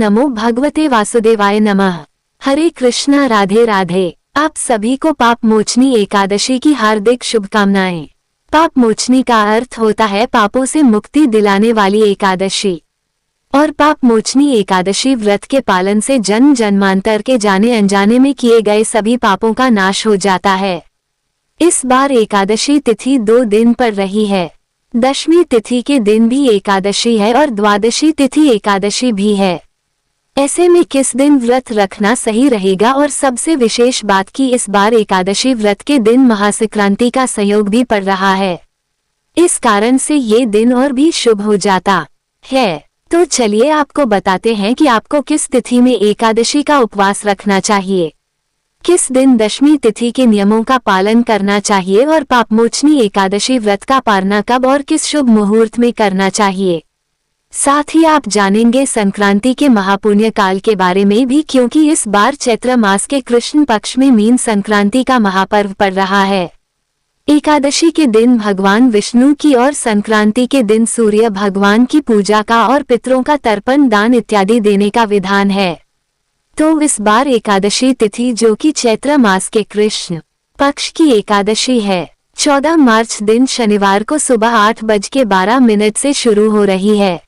नमो भगवते वासुदेवाय नमः। हरे कृष्णा, राधे राधे। आप सभी को पाप मोचनी एकादशी की हार्दिक शुभकामनाएं। पाप मोचनी का अर्थ होता है पापों से मुक्ति दिलाने वाली एकादशी, और पाप मोचनी एकादशी व्रत के पालन से जन्म जन्मांतर के जाने अनजाने में किए गए सभी पापों का नाश हो जाता है। इस बार एकादशी तिथि 2 दिन पर रही है। दशमी तिथि के दिन भी एकादशी है और द्वादशी तिथि एकादशी भी है। ऐसे में किस दिन व्रत रखना सही रहेगा, और सबसे विशेष बात कि इस बार एकादशी व्रत के दिन महासंक्रांति का संयोग भी पड़ रहा है। इस कारण से ये दिन और भी शुभ हो जाता है। तो चलिए आपको बताते हैं कि आपको किस तिथि में एकादशी का उपवास रखना चाहिए, किस दिन दशमी तिथि के नियमों का पालन करना चाहिए, और पापमोचनी एकादशी व्रत का पारना कब और किस शुभ मुहूर्त में करना चाहिए। साथ ही आप जानेंगे संक्रांति के महापुण्य काल के बारे में भी, क्योंकि इस बार चैत्र मास के कृष्ण पक्ष में मीन संक्रांति का महापर्व पड़ रहा है। एकादशी के दिन भगवान विष्णु की और संक्रांति के दिन सूर्य भगवान की पूजा का और पितरों का तर्पण दान इत्यादि देने का विधान है। तो इस बार एकादशी तिथि, जो कि चैत्र मास के कृष्ण पक्ष की एकादशी है, 14 मार्च दिन शनिवार को सुबह 8:12 से शुरू हो रही है।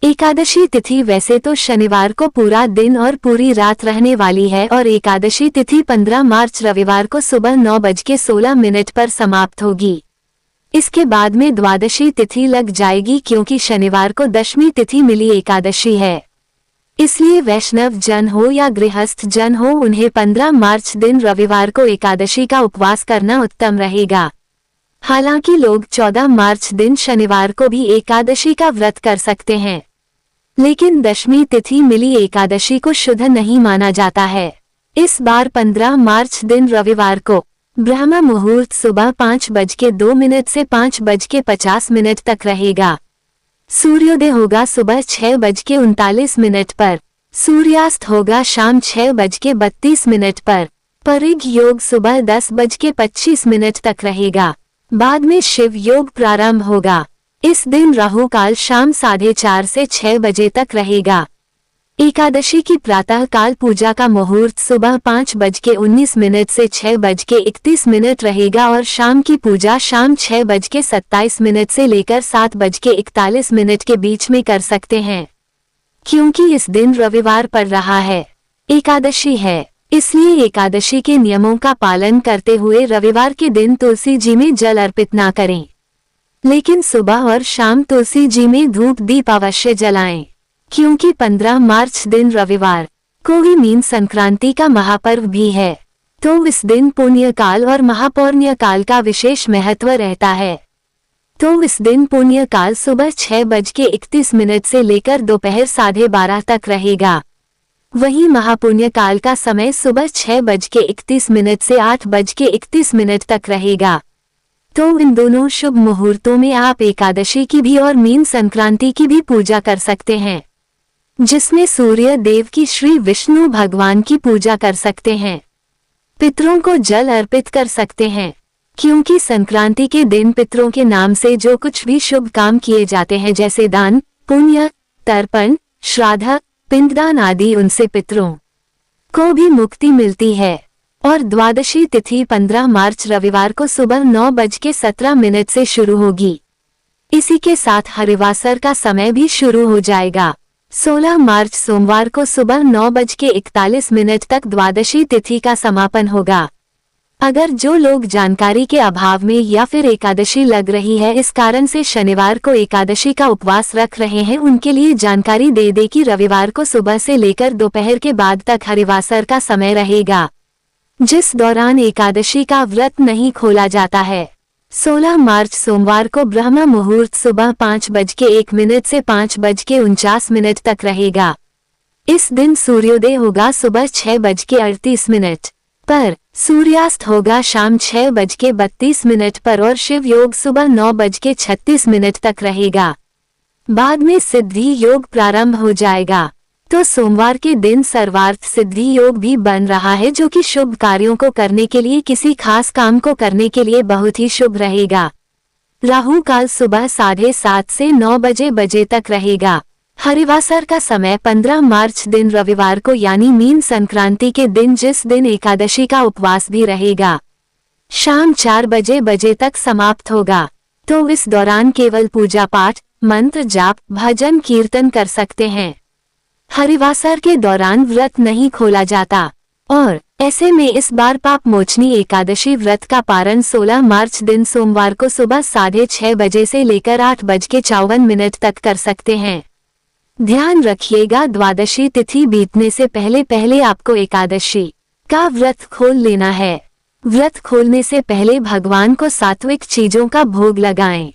एकादशी तिथि वैसे तो शनिवार को पूरा दिन और पूरी रात रहने वाली है, और एकादशी तिथि 15 मार्च रविवार को सुबह 9:16 पर समाप्त होगी। इसके बाद में द्वादशी तिथि लग जाएगी, क्योंकि शनिवार को दशमी तिथि मिली एकादशी है। इसलिए वैष्णव जन हो या गृहस्थ जन हो, उन्हें 15 मार्च दिन रविवार को एकादशी का उपवास करना उत्तम रहेगा। हालांकि लोग 14 मार्च दिन शनिवार को भी एकादशी का व्रत कर सकते हैं, लेकिन दशमी तिथि मिली एकादशी को शुद्ध नहीं माना जाता है। इस बार 15 मार्च दिन रविवार को ब्रह्म मुहूर्त सुबह 5:02 से 5:50 तक रहेगा। सूर्योदय होगा सुबह 6:39 पर। सूर्यास्त होगा शाम 6:32 पर। परिघ योग सुबह 10:25 तक रहेगा। बाद में शिव योग प्रारंभ होगा। इस दिन राहु काल शाम 4:30 से 6 बजे तक रहेगा। एकादशी की प्रातः काल पूजा का मुहूर्त सुबह 5:19 से 6:31 रहेगा, और शाम की पूजा शाम 6:27 से लेकर 7:41 के बीच में कर सकते हैं। क्योंकि इस दिन रविवार पड़ रहा है, एकादशी है, इसलिए एकादशी के नियमों का पालन करते हुए रविवार के दिन तुलसी जी में जल अर्पित ना करें, लेकिन सुबह और शाम तुलसी जी में धूप दीप अवश्य जलाएं। क्योंकि 15 मार्च दिन रविवार को ही मीन संक्रांति का महापर्व भी है, तो इस दिन पुण्य काल और महापुण्य काल का विशेष महत्व रहता है। तो इस दिन पुण्य काल सुबह 6:31 से लेकर दोपहर 12:30 तक रहेगा। वहीं महापुण्य काल का समय सुबह 6:31 से 8:31 तक रहेगा। तो इन दोनों शुभ मुहूर्तों में आप एकादशी की भी और मीन संक्रांति की भी पूजा कर सकते हैं, जिसमें सूर्य देव की श्री विष्णु भगवान की पूजा कर सकते हैं, पितरों को जल अर्पित कर सकते हैं। क्योंकि संक्रांति के दिन पितरों के नाम से जो कुछ भी शुभ काम किए जाते हैं, जैसे दान पुण्य, तर्पण, श्राद्ध, पिंडदान आदि, उनसे पितरों को भी मुक्ति मिलती है। और द्वादशी तिथि 15 मार्च रविवार को सुबह 9:17 से शुरू होगी। इसी के साथ हरिवासर का समय भी शुरू हो जाएगा। 16 मार्च सोमवार को सुबह 9:41 तक द्वादशी तिथि का समापन होगा। अगर जो लोग जानकारी के अभाव में या फिर एकादशी लग रही है, इस कारण से शनिवार को एकादशी का उपवास रख रहे हैं, उनके लिए जानकारी दे दे कि रविवार को सुबह से लेकर दोपहर के बाद तक हरिवासर का समय रहेगा, जिस दौरान एकादशी का व्रत नहीं खोला जाता है। 16 मार्च सोमवार को ब्रह्म मुहूर्त सुबह 5:01 से 5:49 तक रहेगा। इस दिन सूर्योदय होगा सुबह 6:38 पर। सूर्यास्त होगा शाम 6:32 पर, और शिव योग सुबह 9:36 तक रहेगा। बाद में सिद्धि योग प्रारंभ हो जाएगा। तो सोमवार के दिन सर्वार्थ सिद्धि योग भी बन रहा है, जो कि शुभ कार्यों को करने के लिए, किसी खास काम को करने के लिए बहुत ही शुभ रहेगा। राहु काल सुबह 7:30 से 9 बजे तक रहेगा। हरिवासर का समय 15 मार्च दिन रविवार को यानी मीन संक्रांति के दिन, जिस दिन एकादशी का उपवास भी रहेगा, शाम 4 बजे तक समाप्त होगा। तो इस दौरान केवल पूजा पाठ, मंत्र जाप, भजन कीर्तन कर सकते हैं। हरिवासर के दौरान व्रत नहीं खोला जाता और ऐसे में इस बार पाप मोचनी एकादशी व्रत का पारण 16 मार्च दिन सोमवार को सुबह 6:30 बजे से लेकर 8:54 तक कर सकते हैं। ध्यान रखिएगा, द्वादशी तिथि बीतने से पहले पहले आपको एकादशी का व्रत खोल लेना है। व्रत खोलने से पहले भगवान को सात्विक चीजों का भोग लगाएं।